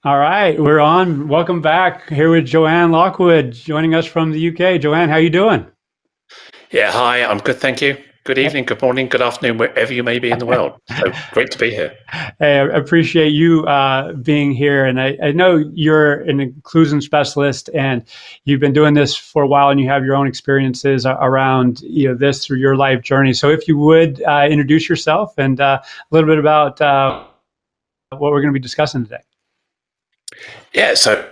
All right, we're on. Welcome back. Here with Joanne Lockwood, joining us from the UK. Joanne, how you doing? Yeah, hi, I'm good, thank you. Good evening, good morning, good afternoon, wherever you may be in the world. So great to be here. Hey, I appreciate you being here, and I know you're an inclusion specialist, and you've been doing this for a while, and you have your own experiences around this through your life journey. So, if you would introduce yourself and a little bit about what we're going to be discussing today. Yeah, so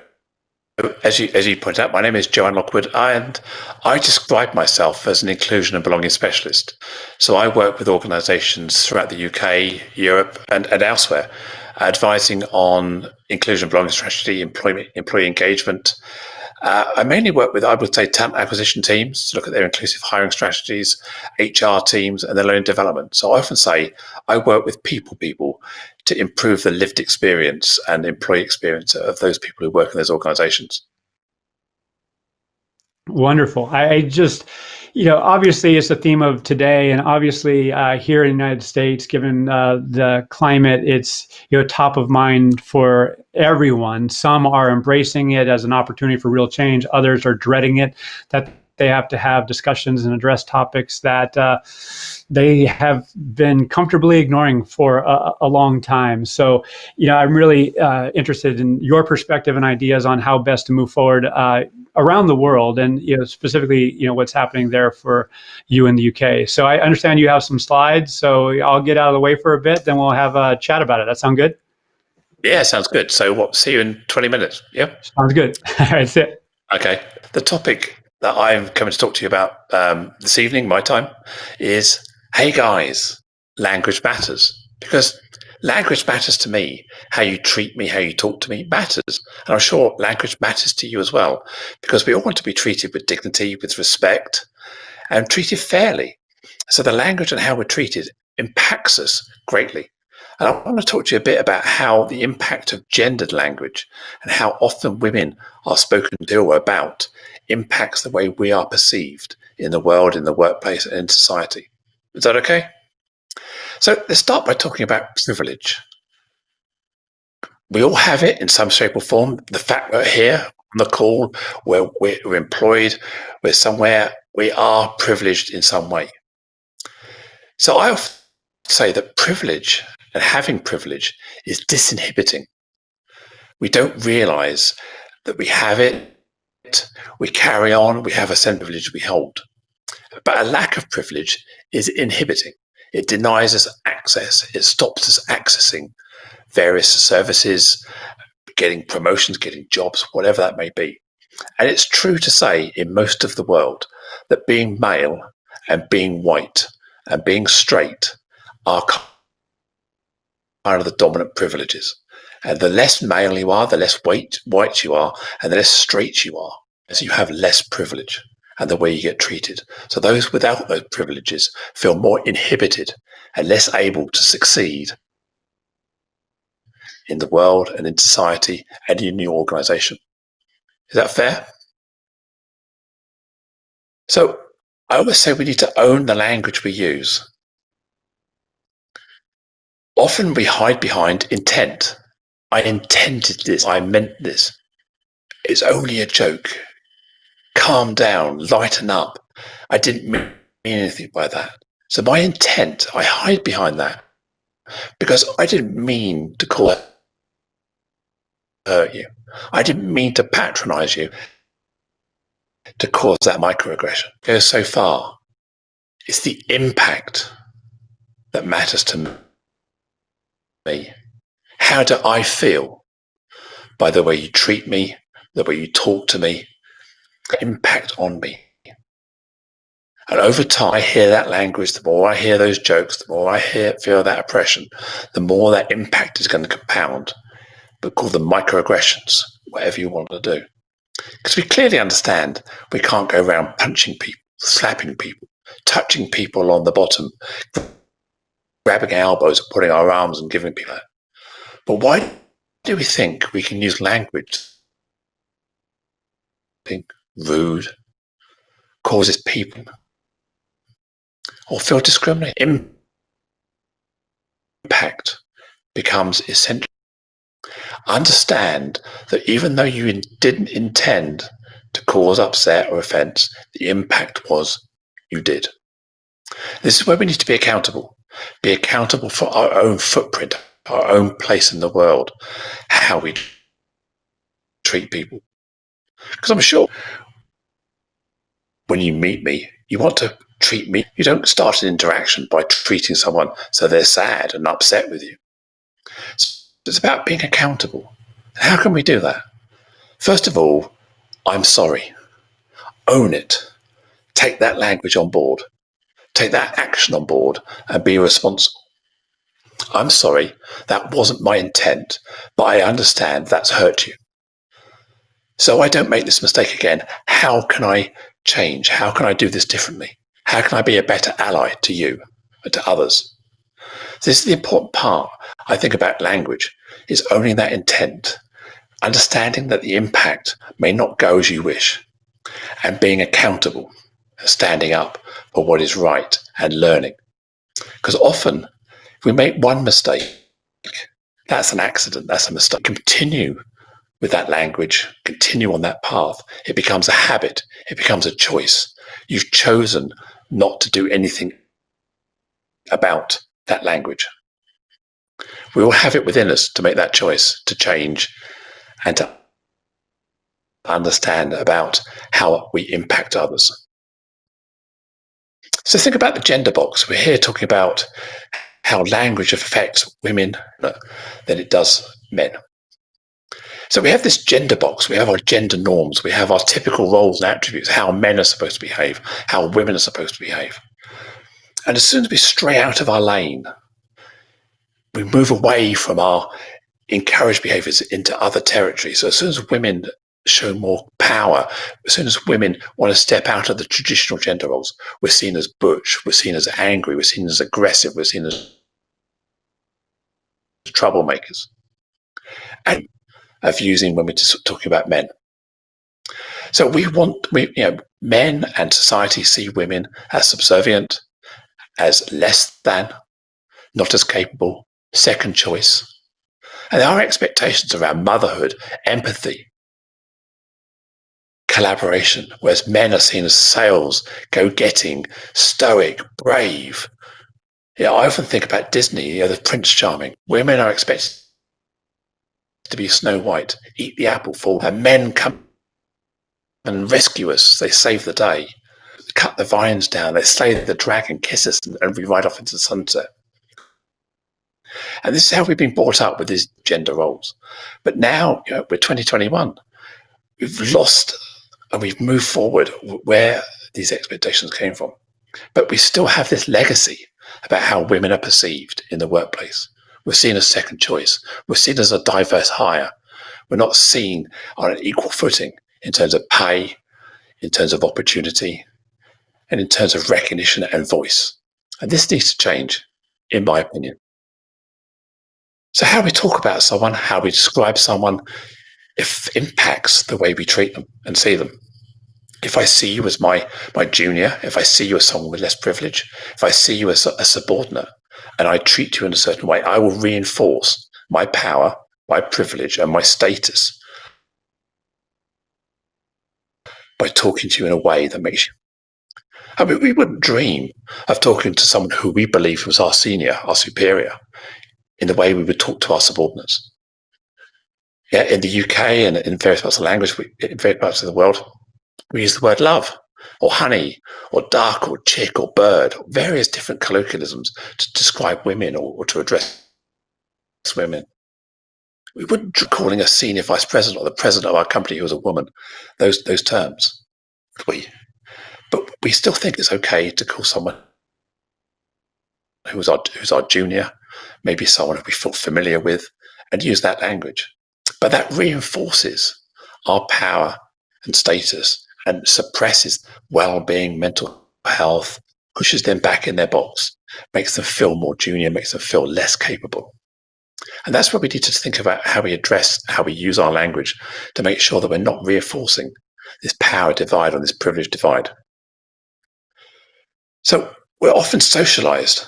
as you point out, my name is Joanne Lockwood, and I describe myself as an inclusion and belonging specialist. So I work with organisations throughout the UK, Europe, and elsewhere, advising on inclusion, belonging strategy, employee engagement. I mainly work with, I would say, talent acquisition teams to look at their inclusive hiring strategies, HR teams, and their learning development. So I often say I work with people to improve the lived experience and employee experience of those people who work in those organizations. Wonderful. I just, obviously it's the theme of today, and obviously here in the United States, given the climate, it's top of mind for everyone. Some are embracing it as an opportunity for real change. Others are dreading it, that they have to have discussions and address topics that they have been comfortably ignoring for a long time. So, I'm really interested in your perspective and ideas on how best to move forward around the world, and specifically, what's happening there for you in the UK. So I understand you have some slides, so I'll get out of the way for a bit, then we'll have a chat about it. That sound good? Yeah, sounds good. So what? See you in 20 minutes. Yep. Sounds good. All right, that's it. Okay. The topic that I'm coming to talk to you about this evening, my time, is hey guys, language matters. Because language matters to me. How you treat me, how you talk to me matters. And I'm sure language matters to you as well. Because we all want to be treated with dignity, with respect, and treated fairly. So the language and how we're treated impacts us greatly. And I want to talk to you a bit about how the impact of gendered language and how often women are spoken to or about impacts the way we are perceived in the world, in the workplace, and in society. Is that okay? So let's start by talking about privilege. We all have it in some shape or form. The fact that we're here on the call, we're employed, we're somewhere, we are privileged in some way. So I often say that privilege and having privilege is disinhibiting. We don't realize that we have it, we carry on, we have a sense of privilege we hold. But a lack of privilege is inhibiting. It denies us access, it stops us accessing various services, getting promotions, getting jobs, whatever that may be. And it's true to say in most of the world that being male and being white and being straight are kind of the dominant privileges. And the less male you are, the less white you are, and the less straight you are, as you have less privilege and the way you get treated. So those without those privileges feel more inhibited and less able to succeed in the world and in society and in your organization. Is that fair? So I always say we need to own the language we use. Often we hide behind intent. I intended this. I meant this. It's only a joke. Calm down, lighten up. I didn't mean anything by that. So my intent, I hide behind that because I didn't mean to hurt you. I didn't mean to patronize you to cause that microaggression. It goes so far. It's the impact that matters to me. How do I feel by the way you treat me, the way you talk to me, impact on me? And over time, I hear that language, the more I hear those jokes, the more I feel that oppression, the more that impact is going to compound. But call them microaggressions, whatever you want to do. Because we clearly understand we can't go around punching people, slapping people, touching people on the bottom, grabbing elbows, putting our arms and giving people that. But why do we think we can use language being rude, causes people, or feel discriminated? Impact becomes essential. Understand that even though you didn't intend to cause upset or offense, the impact was you did. This is where we need to be accountable. Be accountable for our own footprint, our own place in the world, how we treat people. Because I'm sure when you meet me, you want to treat me. You don't start an interaction by treating someone so they're sad and upset with you. So it's about being accountable. How can we do that? First of all, I'm sorry. Own it. Take that language on board. Take that action on board and be responsible. I'm sorry, that wasn't my intent, but I understand that's hurt you. So I don't make this mistake again. How can I change? How can I do this differently? How can I be a better ally to you and to others? This is the important part, I think, about language, is owning that intent, understanding that the impact may not go as you wish, and being accountable, standing up for what is right and learning. Because often, if we make one mistake, that's an accident, that's a mistake. Continue with that language, continue on that path. It becomes a habit, it becomes a choice. You've chosen not to do anything about that language. We all have it within us to make that choice, to change, and to understand about how we impact others. So think about the gender box. We're here talking about how language affects women than it does men. So we have this gender box, we have our gender norms, we have our typical roles and attributes, how men are supposed to behave, how women are supposed to behave. And as soon as we stray out of our lane, we move away from our encouraged behaviors into other territory. So as soon as women show more power, as soon as women want to step out of the traditional gender roles, we're seen as butch, we're seen as angry, we're seen as aggressive, we're seen as troublemakers. And of using when we're just talking about men. So men and society see women as subservient, as less than, not as capable, second choice. And there are expectations around motherhood, empathy, collaboration, whereas men are seen as sales, go-getting, stoic, brave. I often think about Disney, the Prince Charming. Women are expected to be Snow White, eat the apple full, and men come and rescue us. They save the day, cut the vines down, they slay the dragon, kiss us, and we ride off into the sunset. And this is how we've been brought up with these gender roles. But now, we're 2021. We've lost and we've moved forward where these expectations came from. But we still have this legacy about how women are perceived in the workplace. We're seen as second choice. We're seen as a diverse hire. We're not seen on an equal footing in terms of pay, in terms of opportunity, and in terms of recognition and voice. And this needs to change, in my opinion. So how we talk about someone, how we describe someone, it impacts the way we treat them and see them. If I see you as my junior, if I see you as someone with less privilege, if I see you as a subordinate, and I treat you in a certain way, I will reinforce my power, my privilege, and my status by talking to you in a way that makes you. I mean, we wouldn't dream of talking to someone who we believe was our senior, our superior, in the way we would talk to our subordinates. Yeah, in the UK and in various parts of the language, in various parts of the world, we use the word love, or honey, or duck, or chick, or bird, or various different colloquialisms to describe women or to address women. We wouldn't calling a senior vice president or the president of our company who was a woman those terms, would we? But we still think it's okay to call someone who's our junior, maybe someone who we feel familiar with, and use that language. But that reinforces our power and status and suppresses well-being, mental health, pushes them back in their box, makes them feel more junior, makes them feel less capable. And that's where we need to think about how we address, how we use our language to make sure that we're not reinforcing this power divide or this privilege divide. So we're often socialized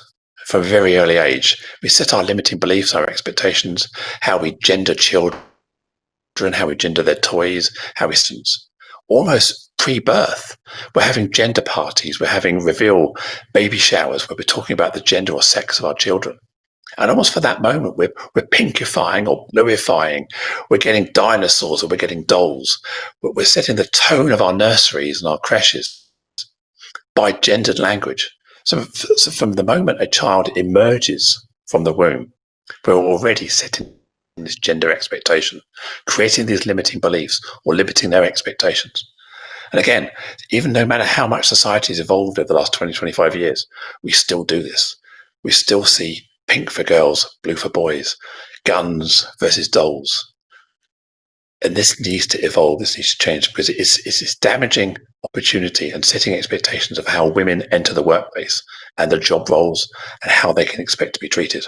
from a very early age. We set our limiting beliefs, our expectations, how we gender children, how we gender their toys, how we students. Almost pre-birth, we're having gender parties, we're having reveal baby showers where we're talking about the gender or sex of our children. And almost for that moment, we're pinkifying or bluifying. We're getting dinosaurs or we're getting dolls. We're setting the tone of our nurseries and our creches by gendered language. So from the moment a child emerges from the womb, we're already setting this gender expectation, creating these limiting beliefs or limiting their expectations. And again, even no matter how much society has evolved over the last 20, 25 years, we still do this. We still see pink for girls, blue for boys, guns versus dolls. And this needs to evolve, this needs to change, because it's damaging opportunity and setting expectations of how women enter the workplace and their job roles and how they can expect to be treated.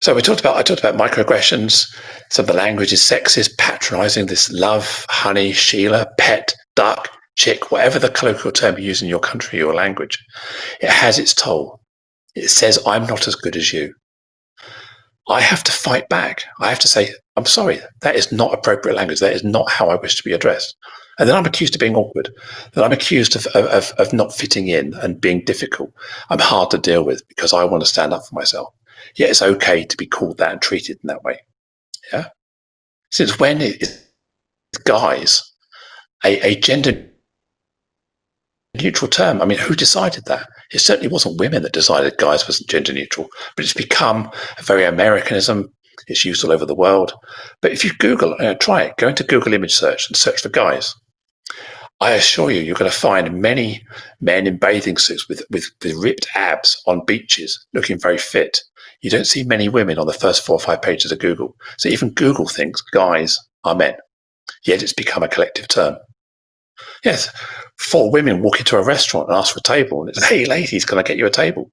So I talked about microaggressions. Some of the language is sexist, patronizing, this love, honey, Sheila, pet, duck, chick, whatever the colloquial term you use in your country or language. It has its toll. It says, I'm not as good as you. I have to fight back. I have to say, I'm sorry, that is not appropriate language. That is not how I wish to be addressed. And then I'm accused of being awkward. Then I'm accused of not fitting in and being difficult. I'm hard to deal with because I want to stand up for myself. Yet it's okay to be called that and treated in that way. Yeah. Since when is guys a gender neutral term? I mean, who decided that? It certainly wasn't women that decided guys wasn't gender neutral, but it's become a very Americanism. It's used all over the world. But if you Google, try it, go into Google image search and search for guys. I assure you, you're going to find many men in bathing suits with ripped abs on beaches looking very fit. You don't see many women on the first 4 or 5 pages of Google. So even Google thinks guys are men, yet it's become a collective term. Yes, 4 women walk into a restaurant and ask for a table, and it's, hey, ladies, can I get you a table?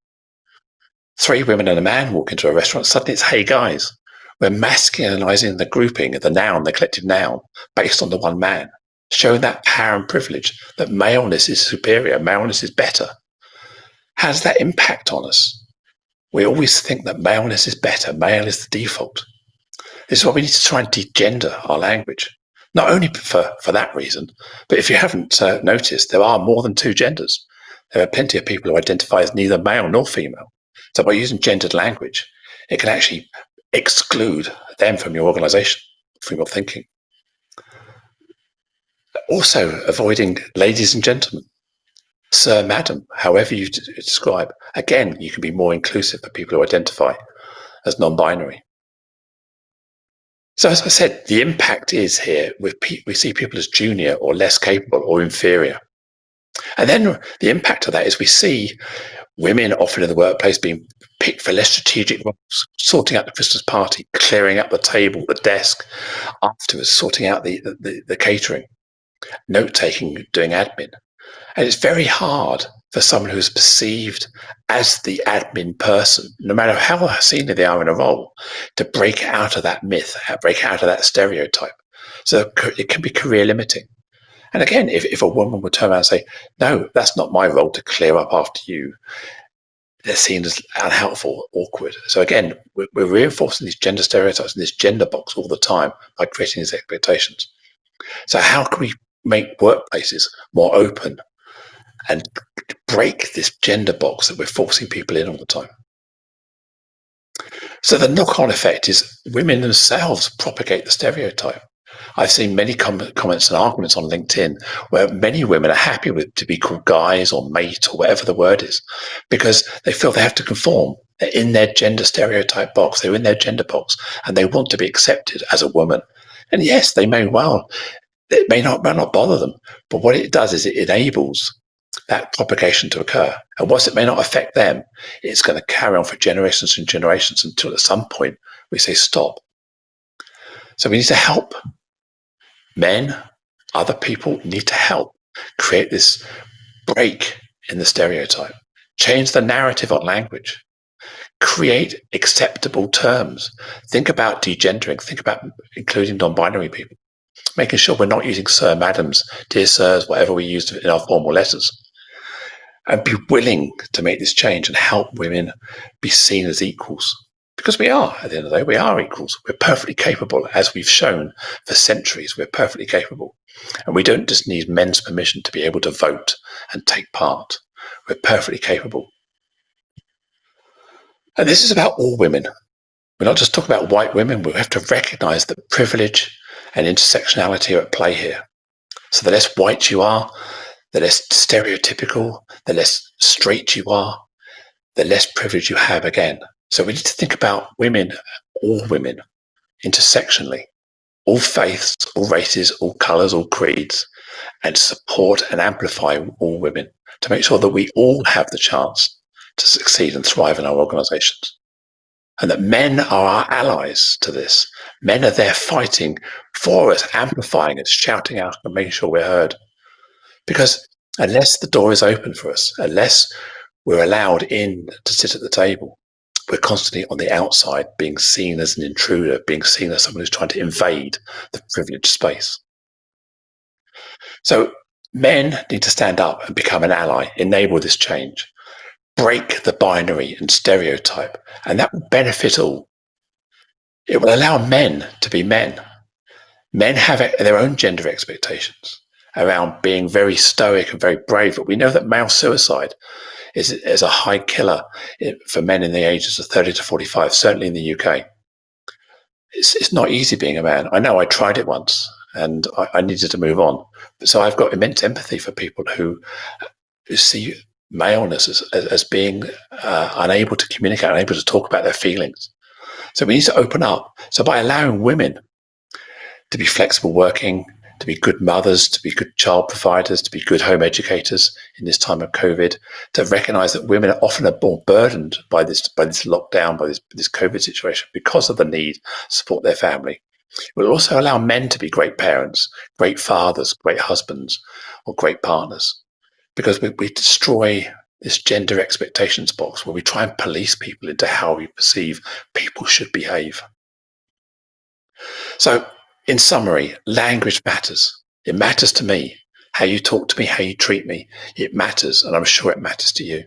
3 women and a man walk into a restaurant, suddenly it's, hey, guys. We're masculinizing the grouping, the noun, the collective noun, based on the one man, showing that power and privilege, that maleness is superior, maleness is better. How does that impact on us? We always think that maleness is better, male is the default. This is why we need to try and degender our language. Not only for that reason, but if you haven't noticed, there are more than 2 genders. There are plenty of people who identify as neither male nor female. So by using gendered language, it can actually exclude them from your organization, from your thinking. Also, avoiding ladies and gentlemen, sir, madam, however you describe. Again, you can be more inclusive for people who identify as non-binary. So as I said, the impact is here, we see people as junior or less capable or inferior. And then the impact of that is we see women often in the workplace being picked for less strategic roles, sorting out the Christmas party, clearing up the table, the desk, afterwards sorting out the catering, note-taking, doing admin. And it's very hard for someone who's perceived as the admin person, no matter how senior they are in a role, to break out of that myth, break out of that stereotype. So it can be career limiting. And again, if a woman would turn around and say, no, that's not my role to clear up after you, they're seen as unhelpful, awkward. So again, we're reinforcing these gender stereotypes in this gender box all the time by creating these expectations. So how can we make workplaces more open and break this gender box that we're forcing people in all the time? So the knock-on effect is women themselves propagate the stereotype. I've seen many comments and arguments on LinkedIn where many women are happy to be called guys or mate or whatever the word is, because they feel they have to conform. They're in their gender stereotype box. They're in their gender box and they want to be accepted as a woman. And yes, it may not bother them, but what it does is it enables that propagation to occur. And whilst it may not affect them, it's going to carry on for generations and generations until at some point we say stop. So we need to help. Men, other people need to help create this break in the stereotype, change the narrative on language, create acceptable terms. Think about degendering, think about including non-binary people, making sure we're not using sir, madams, dear sirs, whatever we use in our formal letters. and be willing to make this change and help women be seen as equals. Because we are, at the end of the day, we are equals. We're perfectly capable, as we've shown for centuries, we're perfectly capable. And we don't just need men's permission to be able to vote and take part. We're perfectly capable. And this is about all women. We're not just talking about white women. We have to recognize that privilege and intersectionality are at play here. So the less white you are, the less stereotypical, the less straight you are, the less privilege you have again. So we need to think about women, all women, intersectionally, all faiths, all races, all colours, all creeds, and support and amplify all women to make sure that we all have the chance to succeed and thrive in our organisations. And that men are our allies to this. Men are there fighting for us, amplifying us, shouting out and making sure we're heard. Because unless the door is open for us, unless we're allowed in to sit at the table, we're constantly on the outside being seen as an intruder, being seen as someone who's trying to invade the privileged space. So men need to stand up and become an ally, enable this change, break the binary and stereotype, and that will benefit all. It will allow men to be men. Men have their own gender expectations around being very stoic and very brave, but we know that male suicide is a high killer for men in the ages of 30 to 45, certainly in the UK. It's not easy being a man. I know I tried it once and I needed to move on. So I've got immense empathy for people who see maleness as being unable to communicate, unable to talk about their feelings. So we need to open up. So by allowing women to be flexible working, to be good mothers, to be good child providers, to be good home educators in this time of COVID, to recognise that women are often more burdened by this lockdown, by this COVID situation because of the need to support their family. It will also allow men to be great parents, great fathers, great husbands, or great partners, because we destroy this gender expectations box where we try and police people into how we perceive people should behave. So, in summary, language matters. It matters to me. How you talk to me, how you treat me, it matters, and I'm sure it matters to you.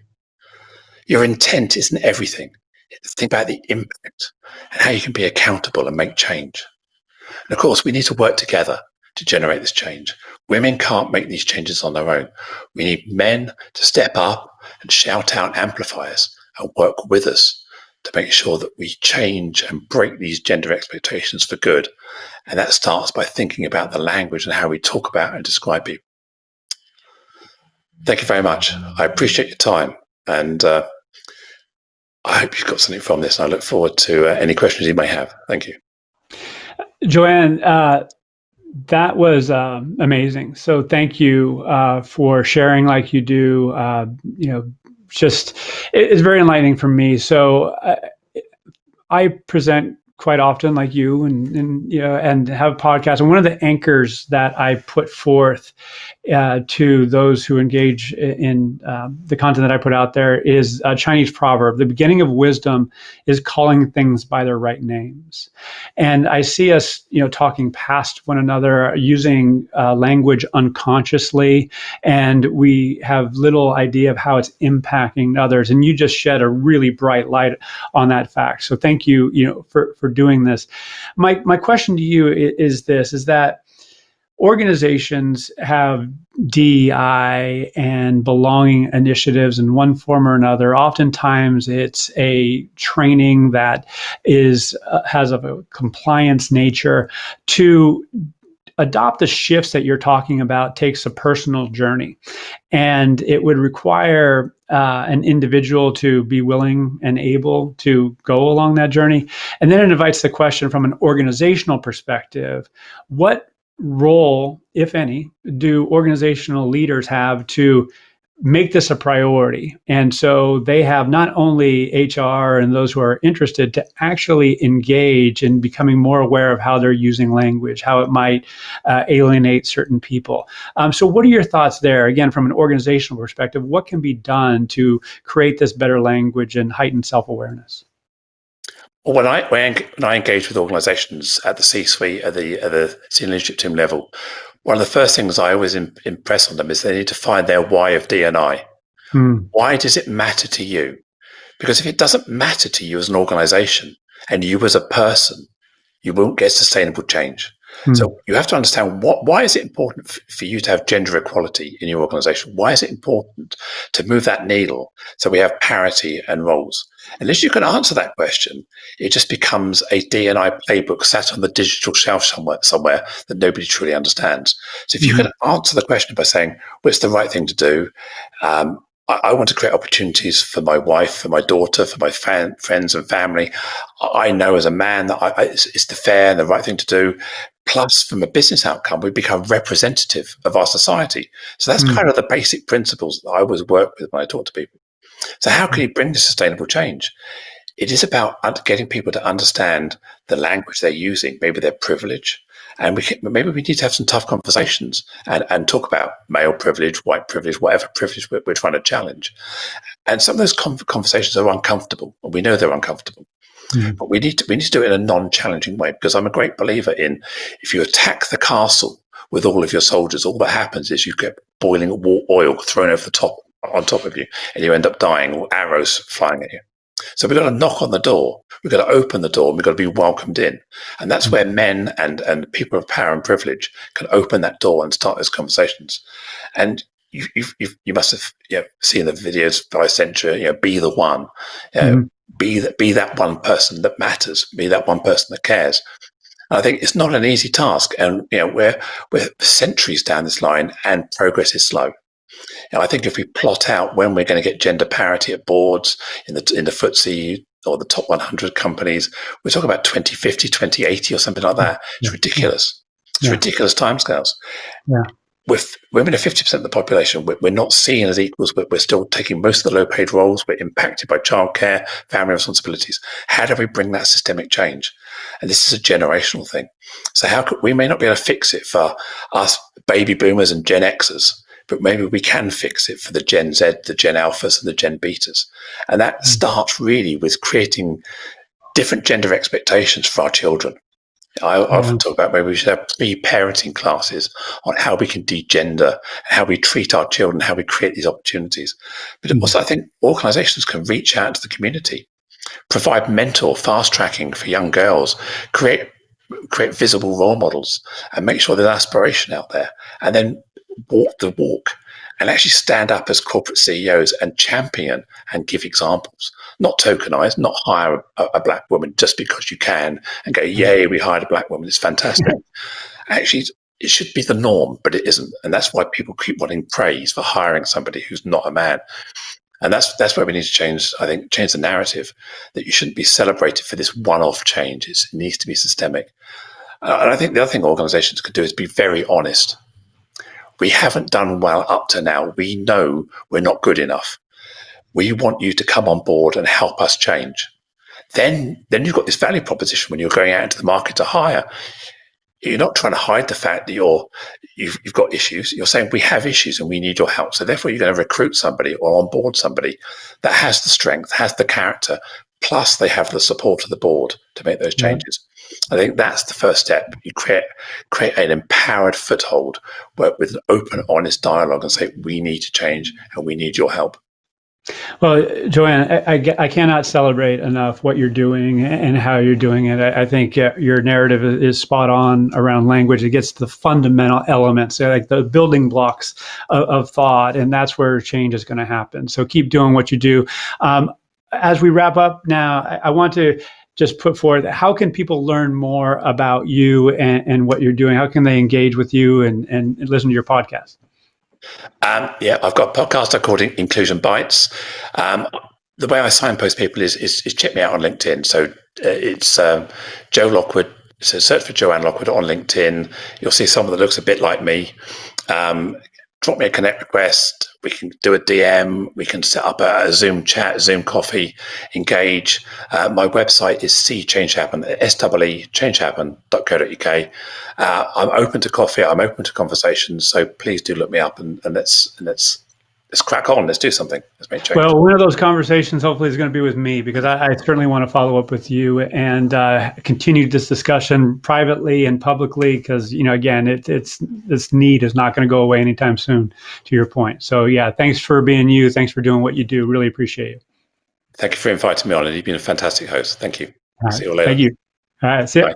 Your intent isn't everything. Think about the impact and how you can be accountable and make change. And of course, we need to work together to generate this change. Women can't make these changes on their own. We need men to step up and shout out, amplify us, and work with us to make sure that we change and break these gender expectations for good. And that starts by thinking about the language and how we talk about and describe people. Thank you very much. I appreciate your time. And I hope you've got something from this. And I look forward to any questions you may have. Thank you. Joanne, that was amazing. So thank you for sharing like you do. Just it's very enlightening for me. So I present quite often, like you, and have podcasts. And one of the anchors that I put forth to those who engage in the content that I put out there is a Chinese proverb: "The beginning of wisdom is calling things by their right names." And I see us, talking past one another, using language unconsciously, and we have little idea of how it's impacting others. And you just shed a really bright light on that fact. So thank you, for doing this. My question to you is this: is that organizations have DEI and belonging initiatives in one form or another. Oftentimes it's a training that has a compliance nature. To adopt the shifts that you're talking about takes a personal journey, and it would require an individual to be willing and able to go along that journey. And then it invites the question from an organizational perspective: what role, if any, do organizational leaders have to make this a priority? And so they have not only HR and those who are interested to actually engage in becoming more aware of how they're using language, how it might alienate certain people. So what are your thoughts there? Again, from an organizational perspective, what can be done to create this better language and heighten self-awareness? Well, when I engage with organisations at the C-suite, at the senior leadership team level, one of the first things I always impress on them is they need to find their why of D&I. Why does it matter to you? Because if it doesn't matter to you as an organization and you as a person, you won't get sustainable change. So you have to understand why is it important for you to have gender equality in your organization? Why is it important to move that needle so we have parity and roles? Unless you can answer that question, it just becomes a D&I playbook sat on the digital shelf somewhere that nobody truly understands. So if you can answer the question by saying, well, it's the right thing to do, I want to create opportunities for my wife, for my daughter, for my friends and family. I know as a man that it's the fair and the right thing to do. Plus, from a business outcome, we become representative of our society. So that's kind of the basic principles that I always work with when I talk to people. So how can you bring this sustainable change? It is about getting people to understand the language they're using, maybe their privilege. And maybe we need to have some tough conversations and talk about male privilege, white privilege, whatever privilege we're trying to challenge. And some of those conversations are uncomfortable, and we know they're uncomfortable. But we need to do it in a non-challenging way, because I'm a great believer in, if you attack the castle with all of your soldiers, all that happens is you get boiling oil thrown over the top on top of you, and you end up dying, or arrows flying at you. So we've got to knock on the door. We've got to open the door, and we've got to be welcomed in. And that's where men and people of power and privilege can open that door and start those conversations. And you must have seen the videos that I sent you. Be the one. Be that one person that matters. Be that one person that cares. And I think it's not an easy task, and we're centuries down this line, and progress is slow. I think if we plot out when we're going to get gender parity at boards in the FTSE or the top 100 companies, we're talking about 2050, 2080 or something like that. It's ridiculous. It's ridiculous timescales. With women are 50% of the population, we're not seen as equals, but we're still taking most of the low-paid roles. We're impacted by childcare, family responsibilities. How do we bring that systemic change? And this is a generational thing. So we may not be able to fix it for us baby boomers and Gen Xers, but maybe we can fix it for the Gen Z, the Gen Alphas, and the Gen Betas. And that starts really with creating different gender expectations for our children. I often talk about maybe we should have pre-parenting classes on how we can degender, how we treat our children, how we create these opportunities. But also I think organizations can reach out to the community, provide mentor fast tracking for young girls, create visible role models, and make sure there's aspiration out there, and then walk the walk and actually stand up as corporate CEOs and champion and give examples, not tokenize, not hire a black woman just because you can and go, yay, we hired a black woman, it's fantastic. Actually, it should be the norm, but it isn't. And that's why people keep wanting praise for hiring somebody who's not a man. And that's where we need to change the narrative, that you shouldn't be celebrated for this one-off change. It needs to be systemic. And I think the other thing organizations could do is be very honest. We haven't done well up to now. We know we're not good enough. We want you to come on board and help us change. Then you've got this value proposition when you're going out into the market to hire. You're not trying to hide the fact that you've got issues. You're saying we have issues and we need your help. So therefore, you're going to recruit somebody or onboard somebody that has the strength, has the character, plus they have the support of the board to make those changes. I think that's the first step. You create an empowered foothold with an open, honest dialogue and say, we need to change and we need your help. Well, Joanne, I cannot celebrate enough what you're doing and how you're doing it. I think your narrative is spot on around language. It gets to the fundamental elements, like the building blocks of thought, and that's where change is going to happen. So keep doing what you do. As we wrap up now, I want to just put forth, how can people learn more about you and what you're doing? How can they engage with you and listen to your podcast? I've got a podcast called Inclusion Bites. The way I signpost people is check me out on LinkedIn. So it's Joe Lockwood. So search for Joanne Lockwood on LinkedIn. You'll see someone that looks a bit like me. Drop me a connect request. We can do a DM. We can set up a Zoom chat, Zoom coffee, engage. My website is changehappen, changehappen.co.uk. I'm open to coffee. I'm open to conversations. So please do look me up and let's let's crack on. Let's do something. Let's make change. Well, one of those conversations hopefully is going to be with me, because I certainly want to follow up with you and continue this discussion privately and publicly, because, again, this need is not going to go away anytime soon, to your point. So yeah, thanks for being you. Thanks for doing what you do. Really appreciate it. Thank you for inviting me on, and you've been a fantastic host. Thank you. See you all later. Thank you. All right. See you. Bye.